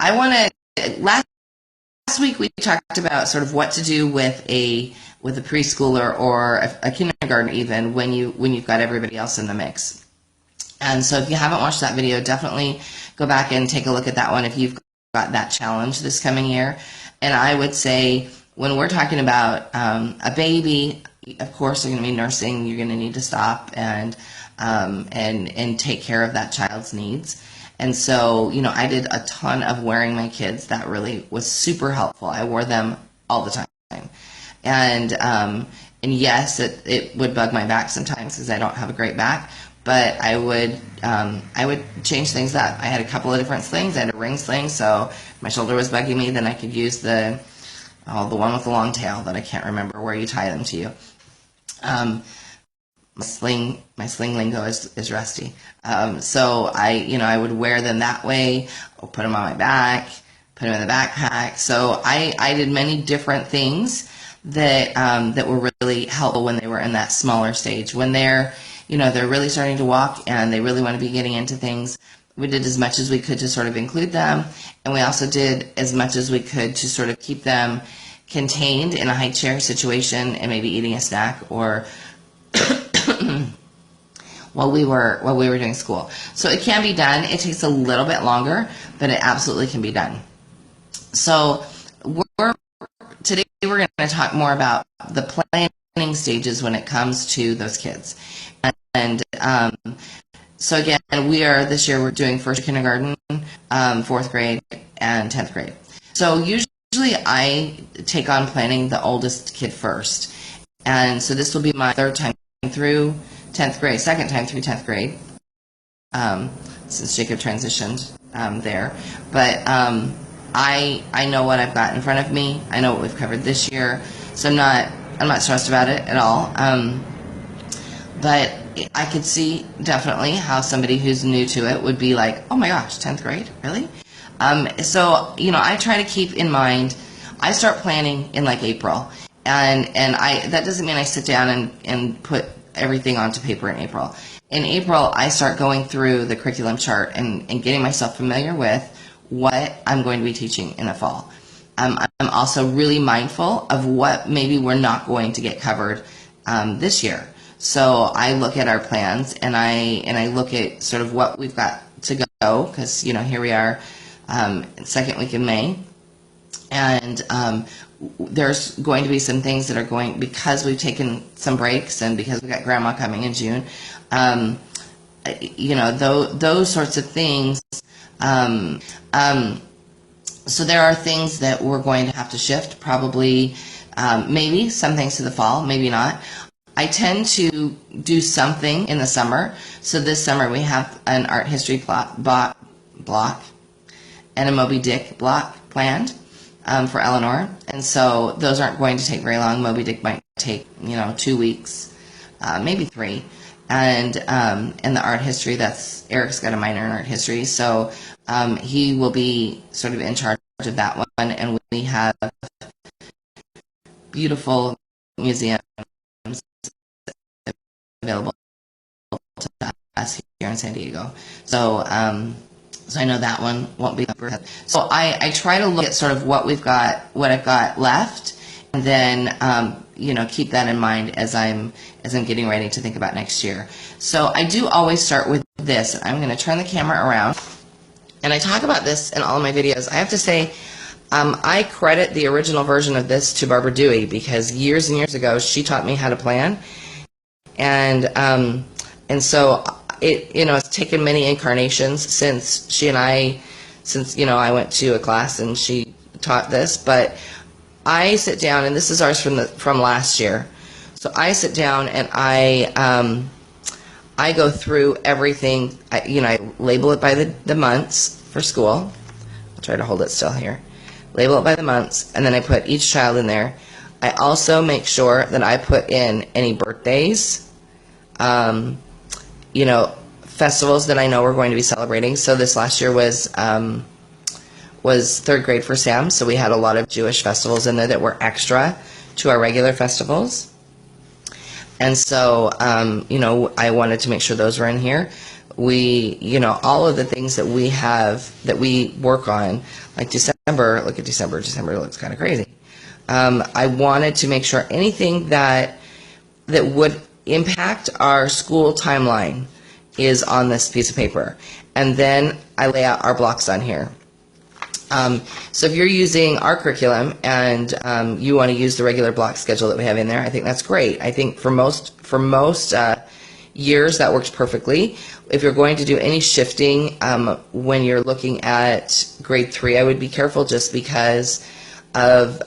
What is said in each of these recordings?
I want to, last week we talked about sort of what to do with a preschooler or a kindergarten even when you've got everybody else in the mix. And so if you haven't watched that video, definitely go back and take a look at that one if you've got that challenge this coming year. And I would say when we're talking about a baby, of course you're going to be nursing, you're going to need to stop and take care of that child's needs. And so, I did a ton of wearing my kids. That really was super helpful. I wore them all the time. And yes, it would bug my back sometimes because I don't have a great back. But I would change things up. I had a couple of different slings. I had a ring sling, so if my shoulder was bugging me, then I could use the one with the long tail that I can't remember where you tie them to you. My sling lingo is rusty. So I would wear them that way, or put them on my back, put them in the backpack. So I did many different things that were really helpful when they were in that smaller stage. When they're really starting to walk and they really want to be getting into things, we did as much as we could to sort of include them, and we also did as much as we could to sort of keep them contained in a high chair situation and maybe eating a snack or while we were doing school. So it can be done. It takes a little bit longer, but it absolutely can be done. So today we're going to talk more about the planning stages when it comes to those kids. And so again, this year we're doing first kindergarten, 4th grade, and 10th grade. So usually I take on planning the oldest kid first. And so this will be my third time through 10th grade, second time through 10th grade, since Jacob transitioned there. But I know what I've got in front of me. I know what we've covered this year, so I'm not stressed about it at all. But I could see definitely how somebody who's new to it would be like, oh my gosh, 10th grade, really? So I try to keep in mind, I start planning in like April, and that doesn't mean I sit down and put everything onto paper in April. In April, I start going through the curriculum chart and getting myself familiar with what I'm going to be teaching in the fall. I'm also really mindful of what maybe we're not going to get covered this year. So I look at our plans and I look at sort of what we've got to go, because here we are, second week in May, and there's going to be some things that are going, because we've taken some breaks and because we've got grandma coming in June, those sorts of things. So there are things that we're going to have to shift, probably, maybe some things to the fall, maybe not. I tend to do something in the summer. So this summer we have an art history block and a Moby Dick block planned for Eleanor. And so those aren't going to take very long. Moby Dick might take 2 weeks, maybe 3. And the art history, Eric's got a minor in art history, so he will be sort of in charge of that one. And we have beautiful museums available to us here in San Diego. So I know that one won't be. So I try to look at sort of what I've got left, and then keep that in mind as I'm getting ready to think about next year. So I do always start with this. I'm going to turn the camera around, and I talk about this in all of my videos. I have to say, I credit the original version of this to Barbara Dewey, because years and years ago she taught me how to plan, and so it's taken many incarnations since I went to a class and she taught this. But I sit down, and this is ours from last year. So I sit down and I go through everything. I label it by the months for school. I'll try to hold it still here. Label it by the months, and then I put each child in there. I also make sure that I put in any birthdays, festivals that I know we're going to be celebrating. So this last year was 3rd grade for Sam, so we had a lot of Jewish festivals in there that were extra to our regular festivals. And so, I wanted to make sure those were in here. We, all of the things that we have, that we work on, like December, look at December, December looks kind of crazy. I wanted to make sure anything that would impact our school timeline is on this piece of paper. And then I lay out our blocks on here. So if you're using our curriculum and you want to use the regular block schedule that we have in there, I think that's great. I think for most years that works perfectly. If you're going to do any shifting when you're looking at grade 3, I would be careful just because of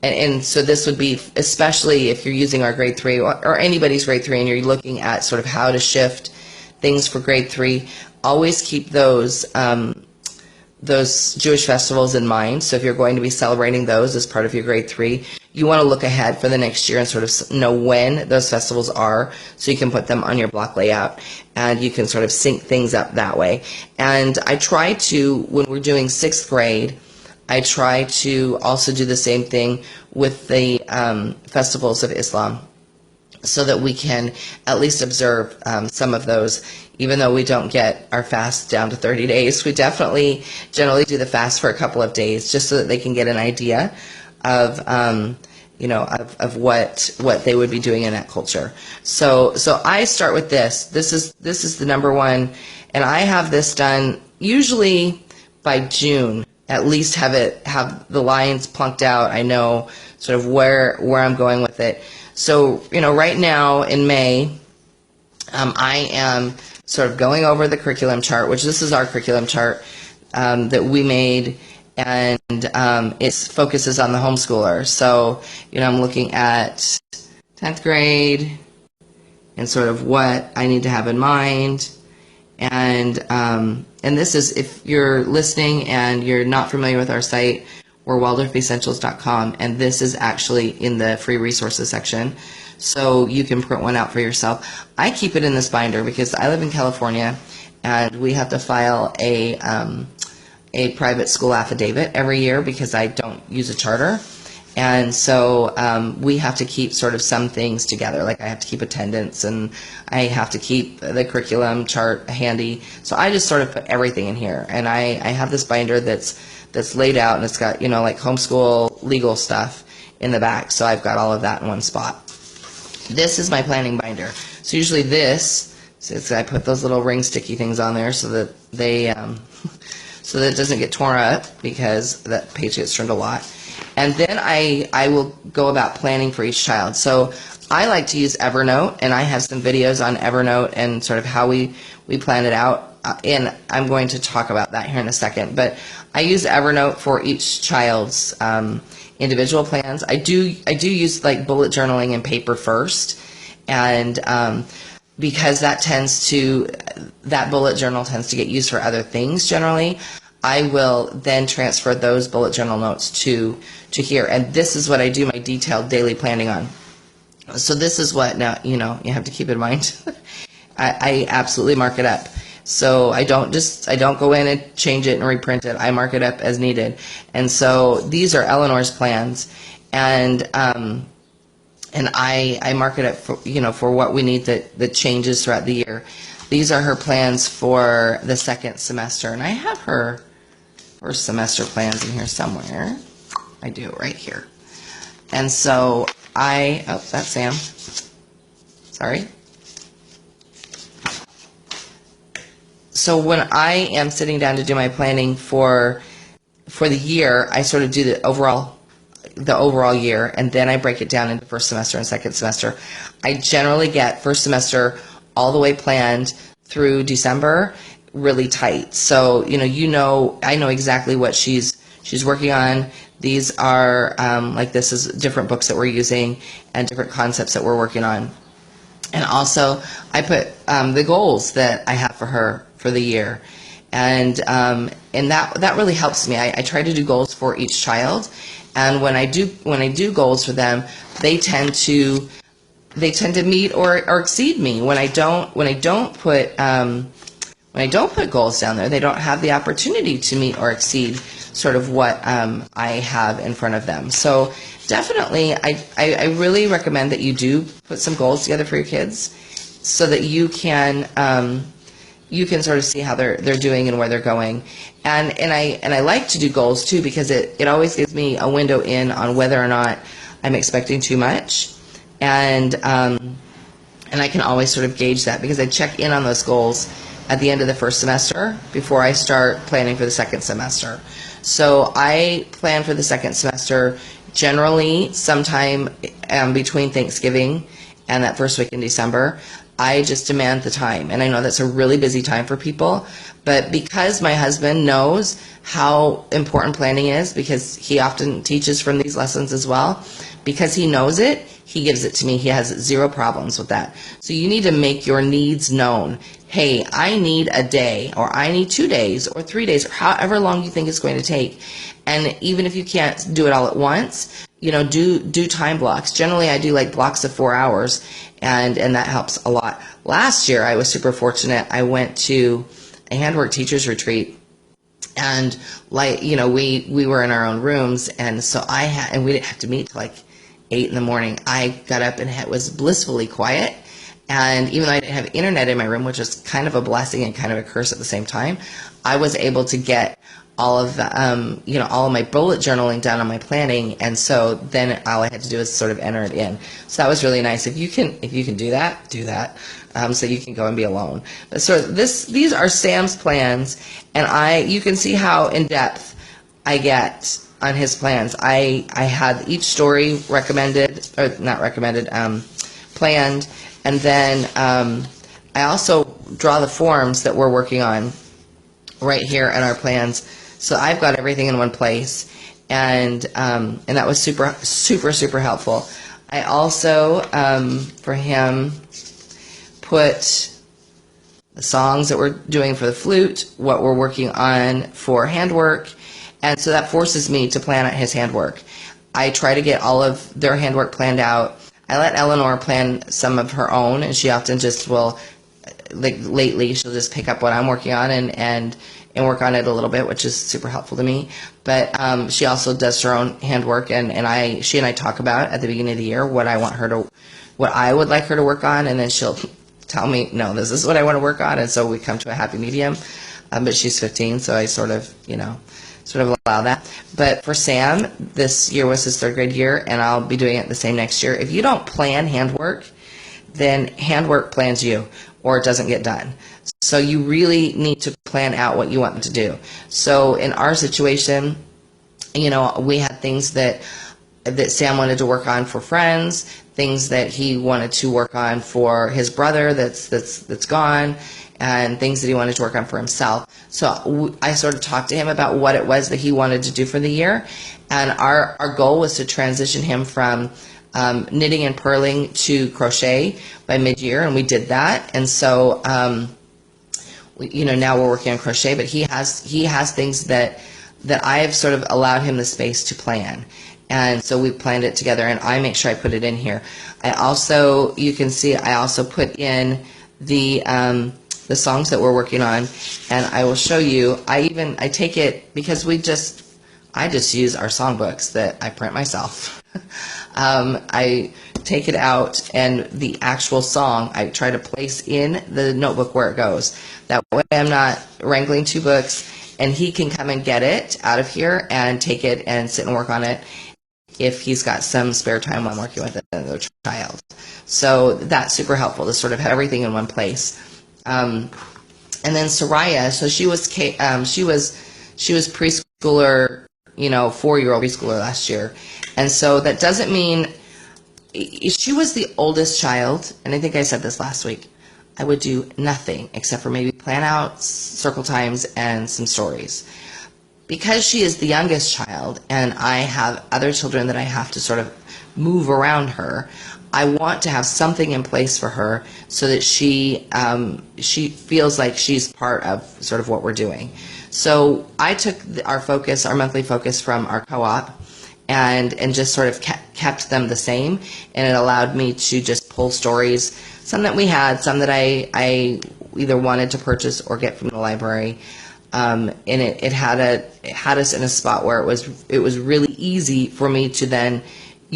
and so this would be, especially if you're using our grade 3 or anybody's grade 3 and you're looking at sort of how to shift things for grade 3, always keep those Jewish festivals in mind. So if you're going to be celebrating those as part of your grade 3, you want to look ahead for the next year and sort of know when those festivals are so you can put them on your block layout and you can sort of sync things up that way. And I try to, when we're doing 6th grade, I try to also do the same thing with the festivals of Islam so that we can at least observe some of those. Even though we don't get our fast down to 30 days, we definitely generally do the fast for a couple of days just so that they can get an idea of of what they would be doing in that culture. So I start with this. This is the number one, and I have this done usually by June. At least have the lines plunked out. I know sort of where I'm going with it. So right now in May, I am sort of going over the curriculum chart, which this is our curriculum chart that we made, and it focuses on the homeschooler. So I'm looking at 10th grade and sort of what I need to have in mind. And this is, if you're listening and you're not familiar with our site, we're waldorfessentials.com, and this is actually in the free resources section, so you can print one out for yourself. I keep it in this binder because I live in California, and we have to file a private school affidavit every year because I don't use a charter. And so we have to keep sort of some things together, like I have to keep attendance and I have to keep the curriculum chart handy. So I just sort of put everything in here, and I have this binder that's laid out, and it's got like homeschool legal stuff in the back. So I've got all of that in one spot. This is my planning binder. So usually I put those little ring sticky things on there so that they so that it doesn't get torn up because that page gets turned a lot. And then I will go about planning for each child. So I like to use Evernote, and I have some videos on Evernote and sort of how we plan it out. And I'm going to talk about that here in a second. But I use Evernote for each child's individual plans. I do use like bullet journaling and paper first, and because that bullet journal tends to get used for other things generally. I will then transfer those bullet journal notes to here, and this is what I do my detailed daily planning on. So this is what, now you have to keep in mind. I absolutely mark it up. So I don't go in and change it and reprint it. I mark it up as needed. And so these are Eleanor's plans, and I mark it up for what we need that changes throughout the year. These are her plans for the second semester, and I have her first semester plans in here somewhere. I do, right here. And so that's Sam. Sorry. So when I am sitting down to do my planning for the year, I sort of do the overall year, and then I break it down into first semester and second semester. I generally get first semester all the way planned through December really tight. So I know exactly what she's working on. These are this is different books that we're using and different concepts that we're working on. And also I put the goals that I have for her for the year, and that really helps me. I try to do goals for each child, and when I do goals for them, they tend to meet or exceed me. When I don't put goals down there, they don't have the opportunity to meet or exceed sort of what I have in front of them. So definitely, I really recommend that you do put some goals together for your kids so that you can you can sort of see how they're doing and where they're going. And I like to do goals too, because it always gives me a window in on whether or not I'm expecting too much. And I can always sort of gauge that, because I check in on those goals at the end of the first semester before I start planning for the second semester. So I plan for the second semester generally sometime between Thanksgiving and that first week in December. I just demand the time, and I know that's a really busy time for people, but because my husband knows how important planning is, because he often teaches from these lessons as well, because he knows it, he gives it to me. He has zero problems with that. So you need to make your needs known. Hey, I need a day, or I need 2 days, or 3 days, or however long you think it's going to take. And even if you can't do it all at once, do time blocks. Generally, I do like blocks of 4 hours, and that helps a lot. Last year, I was super fortunate. I went to a Handwork teachers retreat, and we were in our own rooms, and so we didn't have to meet till like 8 in the morning. I got up and it was blissfully quiet. And even though I didn't have internet in my room, which was kind of a blessing and kind of a curse at the same time, I was able to get all of the, all of my bullet journaling done on my planning. And so then all I had to do was sort of enter it in. So that was really nice. If you can do that, do that. So you can go and be alone. But so these are Sam's plans, and you can see how in depth I get on his plans. I had each story recommended, or not recommended, planned. And then I also draw the forms that we're working on right here in our plans. So I've got everything in one place, and that was super, super, super helpful. I also, for him, put the songs that we're doing for the flute, what we're working on for handwork, and so that forces me to plan out his handwork. I try to get all of their handwork planned out. I let Eleanor plan some of her own, and she often just will, like lately, she'll just pick up what I'm working on and work on it a little bit, which is super helpful to me. But she also does her own handwork, and she and I talk about at the beginning of the year what I would like her to work on, and then she'll tell me, no, this is what I want to work on, and so we come to a happy medium. But she's 15, so I sort of allow that. But for Sam, this year was his 3rd grade year, and I'll be doing it the same next year. If you don't plan handwork, then handwork plans you, or it doesn't get done. So you really need to plan out what you want them to do. So in our situation, we had things that Sam wanted to work on for friends, things that he wanted to work on for his brother that's gone, and things that he wanted to work on for himself. So I sort of talked to him about what it was that he wanted to do for the year, and our goal was to transition him from knitting and purling to crochet by mid-year, and we did that. And so now we're working on crochet, but he has things that I've sort of allowed him the space to plan. And so we planned it together, and I make sure I put it in here. You can see I also put in the songs that we're working on, and I will show you. I take it, because I just use our songbooks that I print myself. I take it out, and the actual song I try to place in the notebook where it goes. That way I'm not wrangling 2 books, and he can come and get it out of here and take it and sit and work on it if he's got some spare time while I'm working with another child. So that's super helpful to sort of have everything in one place. And then Soraya, so she was preschooler, 4-year-old preschooler last year, and so that doesn't mean she was the oldest child. And I think I said this last week. I would do nothing except for maybe plan out circle times and some stories. Because she is the youngest child, and I have other children that I have to sort of move around her, I want to have something in place for her so that she feels like she's part of sort of what we're doing. So I took our monthly focus from our co-op, and just sort of kept them the same, and it allowed me to just pull stories, some that we had, some that I either wanted to purchase or get from the library. And it had us in a spot where it was really easy for me to then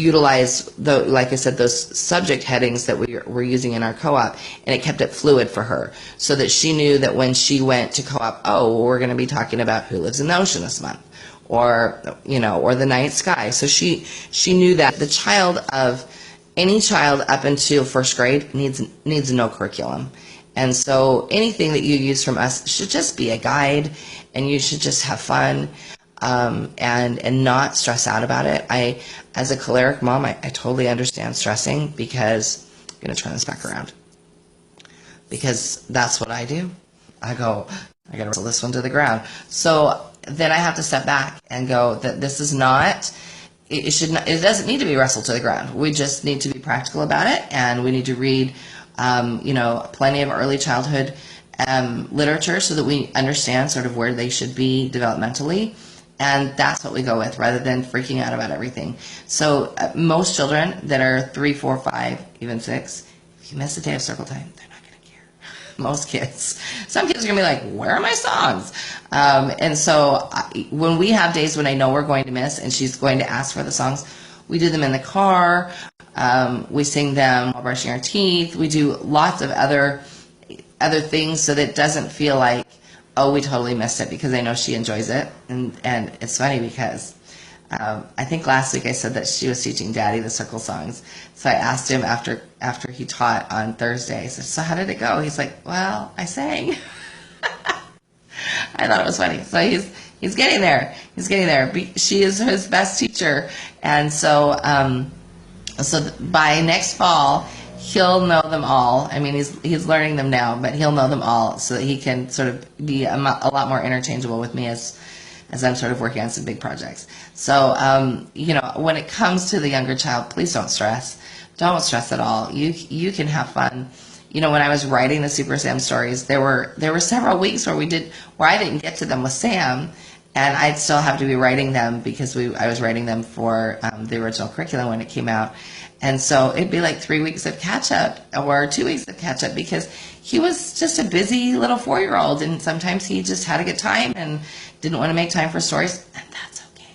utilize like I said, those subject headings that we're using in our co-op, and it kept it fluid for her, so that she knew that when she went to co-op, oh, well, we're going to be talking about who lives in the ocean this month, or or the night sky. So she knew that any child up until first grade needs no curriculum. And so anything that you use from us should just be a guide, and you should just have fun, and not stress out about it. As a choleric mom, I totally understand stressing, because I'm going to turn this back around, because that's what I do. I got to wrestle this one to the ground. So then I have to step back and go that this is not, it doesn't need to be wrestled to the ground. We just need to be practical about it, and we need to read, plenty of early childhood literature, so that we understand sort of where they should be developmentally. And that's what we go with, rather than freaking out about everything. So most children that are 3, 4, 5, even 6, if you miss a day of circle time, they're not going to care. Most kids. Some kids are going to be like, where are my songs? And so when we have days when I know we're going to miss, and she's going to ask for the songs, we do them in the car. We sing them while brushing our teeth. We do lots of other things, so that it doesn't feel like, oh, we totally missed it, because I know she enjoys it. And it's funny, because I think last week I said that she was teaching Daddy the circle songs. So I asked him after he taught on Thursday, I said, so how did it go? He's like, well, I sang. I thought it was funny. So he's getting there. He's getting there. She is his best teacher. And so by next fall, he'll know them all. I mean, he's learning them now, but he'll know them all, so that he can sort of be a lot more interchangeable with me as I'm sort of working on some big projects. So, when it comes to the younger child, please don't stress. Don't stress at all. You can have fun. When I was writing the Super Sam stories, there were several weeks where I didn't get to them with Sam, and I'd still have to be writing them, because I was writing them for the original curriculum when it came out. And so it'd be like 3 weeks of catch-up, or 2 weeks of catch-up, because he was just a busy little 4-year-old, and sometimes he just had a good time and didn't want to make time for stories, and that's okay.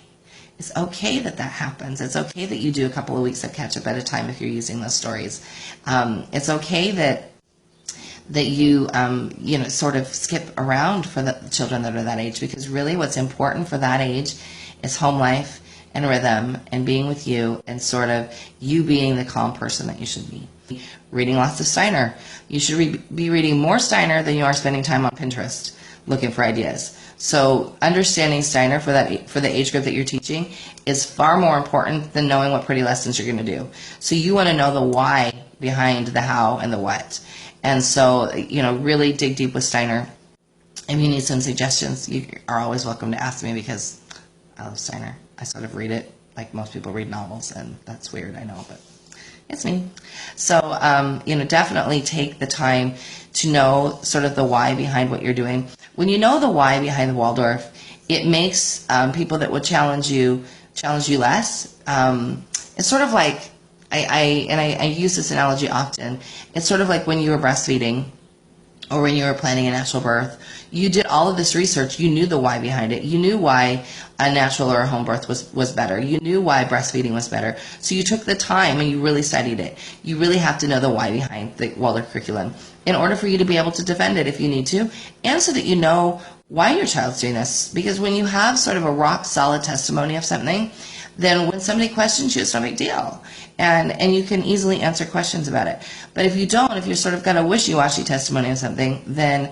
It's okay that happens. It's okay that you do a couple of weeks of catch-up at a time if you're using those stories. It's okay that you sort of skip around for the children that are that age, because really what's important for that age is home life and rhythm and being with you, and sort of you being the calm person that you should be. Reading lots of Steiner. You should be reading more Steiner than you are spending time on Pinterest looking for ideas. So understanding Steiner for the age group that you're teaching is far more important than knowing what pretty lessons you're going to do. So you want to know the why behind the how and the what. And so, really dig deep with Steiner. If you need some suggestions, you are always welcome to ask me, because I love Steiner. I sort of read it like most people read novels, and that's weird, I know, but it's me. So, definitely take the time to know sort of the why behind what you're doing. When you know the why behind the Waldorf, it makes people that would challenge you less. It's sort of like, I use this analogy often. It's sort of like when you were breastfeeding, or when you were planning a natural birth. You did all of this research. You knew the why behind it. You knew why a natural or a home birth was better. You knew why breastfeeding was better. So you took the time and you really studied it. You really have to know the why behind the Waldorf curriculum in order for you to be able to defend it if you need to, and so that you know why your child's doing this. Because when you have sort of a rock solid testimony of something, then when somebody questions you, it's no big deal. And you can easily answer questions about it. But if you don't, if you're sort of got a wishy-washy testimony of something, then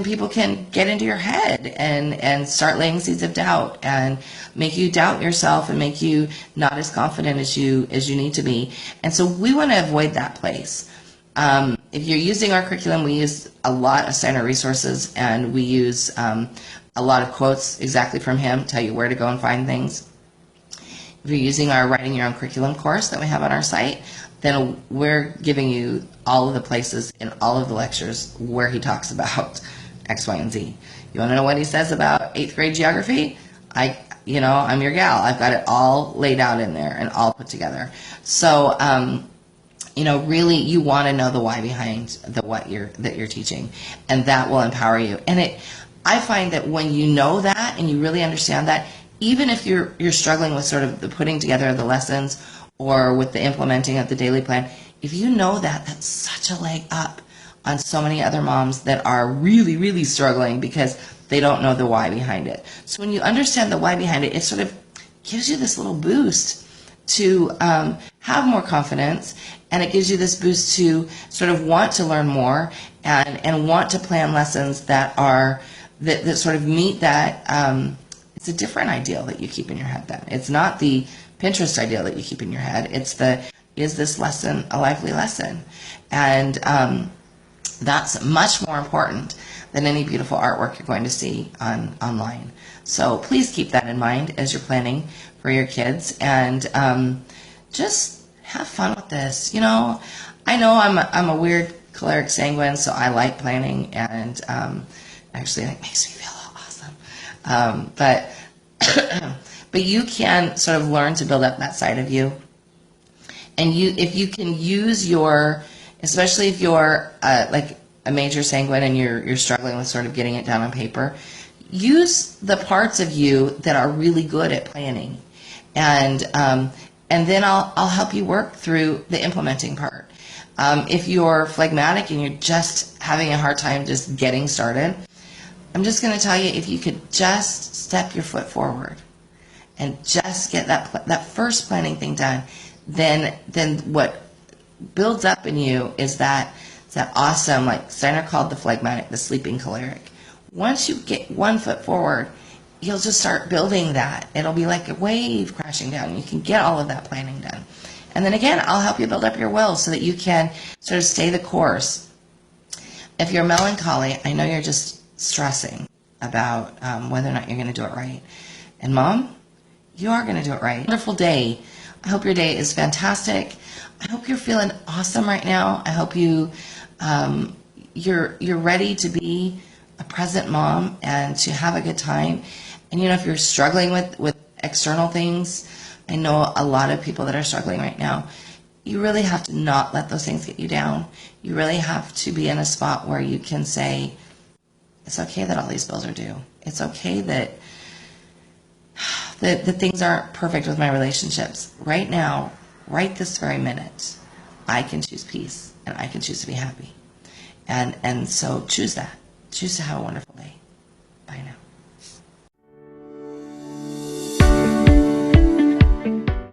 people can get into your head and start laying seeds of doubt and make you doubt yourself and make you not as confident as you need to be. And so we want to avoid that place. If you're using our curriculum, we use a lot of Steiner resources, and we use a lot of quotes exactly from him, tell you where to go and find things. If you're using our Writing Your Own Curriculum course that we have on our site, then we're giving you all of the places in all of the lectures where he talks about X, Y, and Z. You want to know what he says about 8th grade geography? I'm your gal. I've got it all laid out in there and all put together. So, really you want to know the why behind that you're teaching, and that will empower you. And I find that when you know that and you really understand that, even if you're struggling with sort of the putting together of the lessons, or with the implementing of the daily plan, if you know that, that's such a leg up on so many other moms that are really, really struggling because they don't know the why behind it. So when you understand the why behind it, it sort of gives you this little boost to have more confidence, and it gives you this boost to sort of want to learn more and want to plan lessons that are that sort of meet that. It's a different ideal that you keep in your head then. It's not the Pinterest ideal that you keep in your head. It's the, is this lesson a lively lesson? And that's much more important than any beautiful artwork you're going to see online. So please keep that in mind as you're planning for your kids, and just have fun with this. You know I'm a weird choleric sanguine, so I like planning, and actually it makes me feel awesome. But but you can sort of learn to build up that side of you, and if you can use your, especially if you're like a major sanguine and you're struggling with sort of getting it down on paper, use the parts of you that are really good at planning, and then I'll help you work through the implementing part. If you're phlegmatic and you're just having a hard time just getting started, I'm just going to tell you, if you could just step your foot forward and just get that first planning thing done, then what builds up in you is that awesome, like Steiner called the phlegmatic, the sleeping choleric. Once you get one foot forward, you'll just start building that. It'll be like a wave crashing down. You can get all of that planning done. And then again, I'll help you build up your will so that you can sort of stay the course. If you're melancholy, I know you're just stressing about whether or not you're going to do it right. And Mom, you are going to do it right. Wonderful day. I hope your day is fantastic. I hope you're feeling awesome right now. I hope you're ready to be a present mom and to have a good time. And if you're struggling with external things, I know a lot of people that are struggling right now. You really have to not let those things get you down. You really have to be in a spot where you can say, it's okay that all these bills are due. It's okay that things aren't perfect with my relationships. Right now, right this very minute, I can choose peace and I can choose to be happy. And so choose that. Choose to have a wonderful